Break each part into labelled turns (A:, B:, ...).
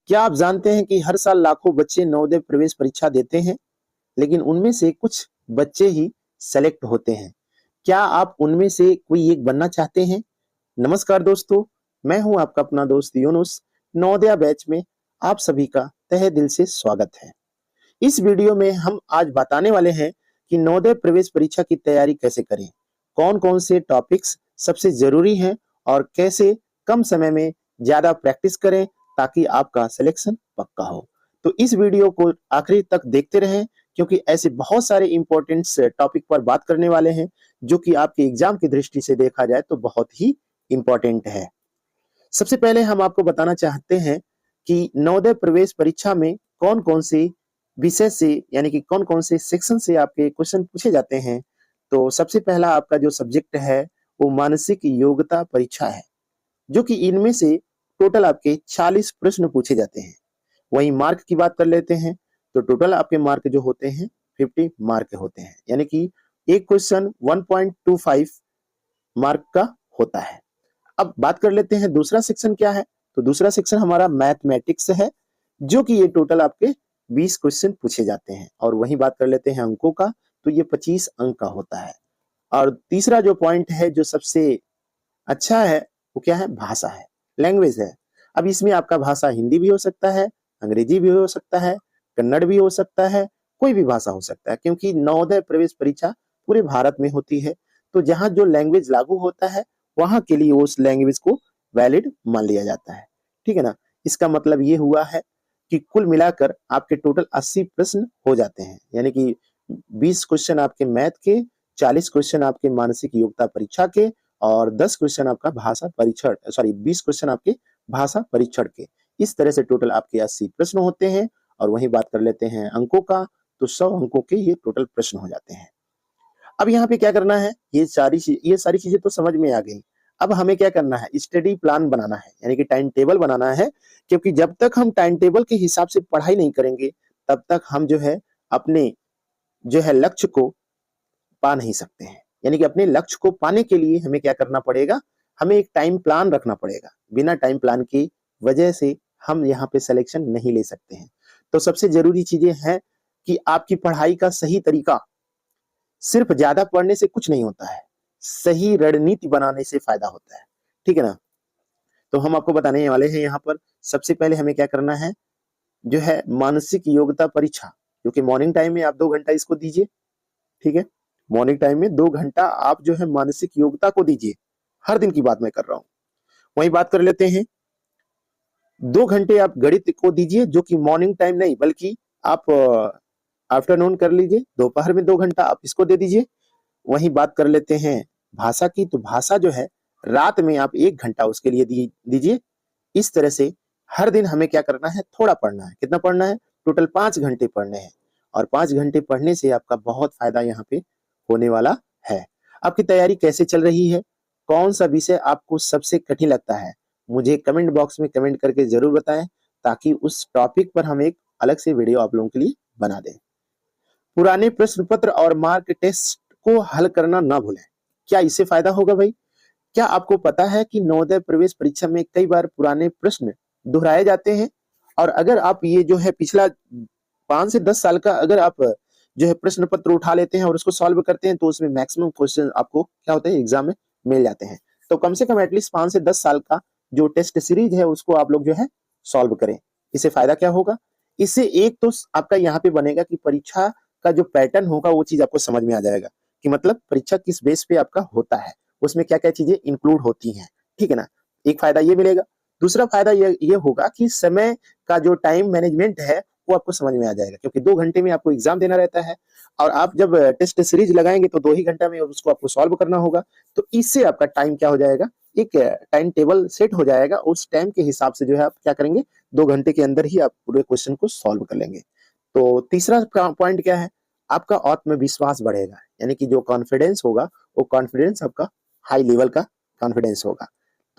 A: क्या आप जानते हैं कि हर साल लाखों बच्चे नवोदय प्रवेश परीक्षा देते हैं, लेकिन उनमें से कुछ बच्चे ही सेलेक्ट होते हैं। क्या आप उनमें से कोई एक बनना चाहते हैं? नमस्कार दोस्तों, मैं हूं आपका अपना दोस्त यूनुस। नवोदया बैच में आप सभी का तहे दिल से स्वागत है। इस वीडियो में हम आज बताने वाले हैं कि नवोदय प्रवेश परीक्षा की तैयारी कैसे करें, कौन कौन से टॉपिक्स सबसे जरूरी हैं और कैसे कम समय में ज्यादा प्रैक्टिस करें ताकि आपका सिलेक्शन पक्का हो। तो इस वीडियो को आखिरी तक देखते रहें, क्योंकि ऐसे बहुत सारे इंपॉर्टेंट टॉपिक पर बात करने वाले हैं जो कि आपके एग्जाम की दृष्टि से देखा जाए तो बहुत ही इंपॉर्टेंट है। सबसे पहले हम आपको बताना चाहते हैं कि नवोदय प्रवेश परीक्षा में कौन कौन से विषय से यानी कि कौन कौन से सेक्शन से आपके क्वेश्चन पूछे जाते हैं। तो सबसे पहला आपका जो सब्जेक्ट है वो मानसिक योग्यता परीक्षा है, जो कि इनमें से टोटल आपके 40 प्रश्न पूछे जाते हैं। वहीं मार्क की बात कर लेते हैं तो टोटल आपके मार्क जो होते हैं 50 मार्क होते हैं, यानी कि एक क्वेश्चन 1.25 मार्क का होता है। अब बात कर लेते हैं दूसरा सेक्शन क्या है। तो दूसरा सेक्शन हमारा मैथमेटिक्स है, जो कि ये टोटल आपके 20 क्वेश्चन पूछे जाते हैं। और वहीं बात कर लेते हैं अंकों का, तो ये 25 अंक का होता है। और तीसरा जो पॉइंट है जो सबसे अच्छा है वो क्या है, भाषा है, लैंग्वेज है। अब इसमें आपका भाषा हिंदी भी हो सकता है, अंग्रेजी भी हो सकता है, कन्नड़ भी हो सकता है, कोई भी भाषा हो सकता है, क्योंकि नवोदय प्रवेश परीक्षा पूरे भारत में होती है। तो जहां जो लैंग्वेज लागू होता है वहां के लिए उस लैंग्वेज को वैलिड मान लिया जाता है। ठीक है ना। इसका मतलब ये हुआ है कि कुल मिलाकर आपके टोटल 80 प्रश्न हो जाते हैं, यानी कि 20 क्वेश्चन आपके मैथ के, 40 क्वेश्चन आपके मानसिक योग्यता परीक्षा के और 10 क्वेश्चन आपका भाषा परीक्षण, सॉरी 20 क्वेश्चन आपके भाषा परीक्षण के। इस तरह से टोटल आपके 80 प्रश्न होते हैं। और वहीं बात कर लेते हैं अंकों का, तो 100 अंकों के ये टोटल प्रश्न हो जाते हैं। अब यहाँ पे क्या करना है, ये सारी चीजें तो समझ में आ गई। अब हमें क्या करना है, स्टडी प्लान बनाना है, यानी कि टाइम टेबल बनाना है। क्योंकि जब तक हम टाइम टेबल के हिसाब से पढ़ाई नहीं करेंगे तब तक हम जो है अपने जो है लक्ष्य को पा नहीं सकते हैं। यानी कि अपने लक्ष्य को पाने के लिए हमें क्या करना पड़ेगा, हमें एक टाइम प्लान रखना पड़ेगा। बिना टाइम प्लान की वजह से हम यहाँ पे सिलेक्शन नहीं ले सकते हैं। तो सबसे जरूरी चीजें हैं कि आपकी पढ़ाई का सही तरीका, सिर्फ ज्यादा पढ़ने से कुछ नहीं होता है, सही रणनीति बनाने से फायदा होता है। ठीक है ना। तो हम आपको बताने वाले हैं यहाँ पर, सबसे पहले हमें क्या करना है, जो है मानसिक योग्यता परीक्षा, क्योंकि मॉर्निंग टाइम में आप 2 घंटा इसको दीजिए। ठीक है, मॉर्निंग टाइम में 2 घंटा आप जो है मानसिक योग्यता को दीजिए। हर दिन की बात मैं कर रहा हूं। वही बात कर लेते हैं, 2 घंटे आप गणित को दीजिए, जो कि मॉर्निंग टाइम नहीं बल्कि आप आफ्टरनून कर लीजिए, दोपहर में 2 घंटा आप इसको दे दीजिए। वहीं बात कर लेते हैं भाषा की, तो भाषा जो है रात में आप 1 घंटा उसके लिए दीजिए। इस तरह से हर दिन हमें क्या करना है, थोड़ा पढ़ना है। कितना पढ़ना है, टोटल 5 घंटे पढ़ने हैं। और 5 घंटे पढ़ने से आपका बहुत फायदा यहाँ पे होने वाला है। आपकी तैयारी कैसे चल रही है, कौन सा विषय आपको सबसे कठिन लगता है, मुझे कमेंट बॉक्स में कमेंट करके जरूर बताएं, ताकि उस टॉपिक पर हम एक अलग से वीडियो आप लोगों के लिए बना दें। पुराने प्रश्न पत्र और मार्क टेस्ट को हल करना ना भूलें। क्या इससे फायदा होगा भाई? क्या आपको पता है कि नवोदय प्रवेश परीक्षा में कई बार पुराने प्रश्न दोहराए जाते हैं? और अगर आप ये जो है पिछला 5 से 10 साल का अगर आप जो है प्रश्न पत्र उठा लेते हैं और उसको सॉल्व करते हैं, तो उसमें मैक्सिमम क्वेश्चन आपको क्या होता है, एग्जाम में मिल जाते हैं। तो कम से कम एटलीस्ट 5 से 10 साल का जो टेस्ट सीरीज है उसको आप लोग जो है सॉल्व करें। इससे फायदा क्या होगा, इससे एक तो आपका यहाँ पे बनेगा कि परीक्षा का जो पैटर्न होगा वो चीज आपको समझ में आ जाएगा कि मतलब परीक्षा किस बेस पे आपका होता है, उसमें क्या क्या चीजें इंक्लूड होती हैं। ठीक है ना। एक फायदा ये मिलेगा। दूसरा फायदा ये होगा कि समय का जो टाइम मैनेजमेंट है वो आपको समझ में आ जाएगा, क्योंकि 2 घंटे में आपको एग्जाम देना रहता है। और आप जब टेस्ट सीरीज लगाएंगे तो 2 ही घंटा में उसको आपको सॉल्व करना होगा। तो इससे आपका टाइम क्या हो जाएगा, एक टाइम टेबल सेट हो जाएगा। उस टाइम के हिसाब से जो है आप क्या करेंगे, 2 घंटे के अंदर ही आप पूरे क्वेश्चन को सॉल्व कर लेंगे। तो तीसरा पॉइंट क्या है, आपका आत्मविश्वास बढ़ेगा, यानी कि जो कॉन्फिडेंस होगा वो कॉन्फिडेंस आपका हाई लेवल का कॉन्फिडेंस होगा।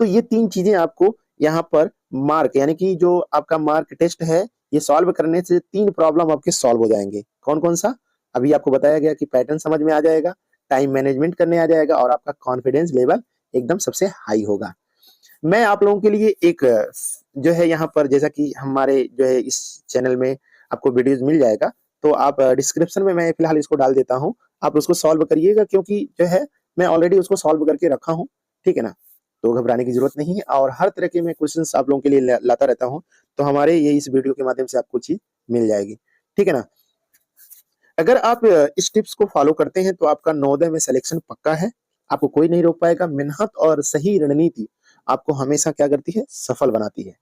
A: तो ये 3 चीजें आपको यहाँ पर मार्क, यानी कि जो आपका मार्क टेस्ट है, ये सॉल्व करने से 3 प्रॉब्लम आपके सॉल्व हो जाएंगे। कौन कौन सा, अभी आपको बताया गया कि पैटर्न समझ में आ जाएगा, टाइम मैनेजमेंट करने आ जाएगा और आपका कॉन्फिडेंस लेवल एकदम सबसे हाई होगा। मैं आप लोगों के लिए एक जो है यहाँ पर जैसा कि हमारे जो है इस चैनल में आपको वीडियोस मिल जाएगा, तो आप डिस्क्रिप्शन में मैं फिलहाल इसको डाल देता हूँ, आप उसको सॉल्व करिएगा, क्योंकि जो है मैं ऑलरेडी उसको सॉल्व करके रखा हूँ, ठीक है ना। तो घबराने की जरूरत नहीं है, और हर तरह के मैं क्वेश्चंस आप लोगों के लिए लाता रहता हूँ, तो हमारे ये इस वीडियो के माध्यम से आपको चीज मिल जाएगी, ठीक है ना। अगर आप इस टिप्स को फॉलो करते हैं तो आपका नवोदय में सिलेक्शन पक्का है, आपको कोई नहीं रोक पाएगा। मेहनत और सही रणनीति आपको हमेशा क्या करती है, सफल बनाती है,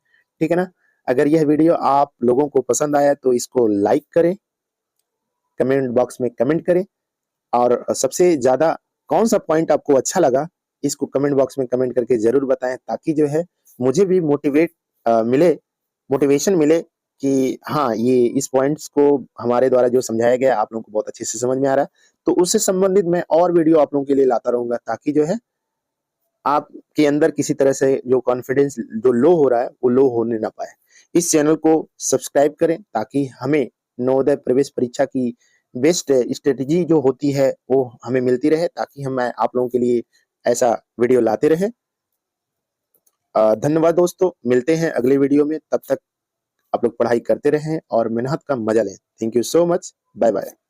A: ठीक है ना। अगर यह वीडियो आप लोगों को पसंद आया तो इसको लाइक करें, कमेंट बॉक्स में कमेंट करें, और सबसे ज्यादा कौन सा पॉइंट आपको अच्छा लगा इसको कमेंट बॉक्स में कमेंट करके जरूर बताएं, ताकि जो है मुझे भी मोटिवेशन मिले कि हाँ, ये इस पॉइंट्स को हमारे द्वारा जो समझाया गया आप लोगों को बहुत अच्छे से समझ में आ रहा है। तो उससे संबंधित मैं और वीडियो आप लोगों के लिए लाता रहूंगा, ताकि जो है आपके अंदर किसी तरह से जो कॉन्फिडेंस जो लो हो रहा है वो लो होने ना पाए। इस चैनल को सब्सक्राइब करें, ताकि हमें नवोदय प्रवेश परीक्षा की बेस्ट स्ट्रेटेजी जो होती है वो हमें मिलती रहे, ताकि हम आप लोगों के लिए ऐसा वीडियो लाते रहे। धन्यवाद दोस्तों, मिलते हैं अगले वीडियो में, तब तक आप लोग पढ़ाई करते रहें और मेहनत का मजा लें। Thank you so much, bye bye.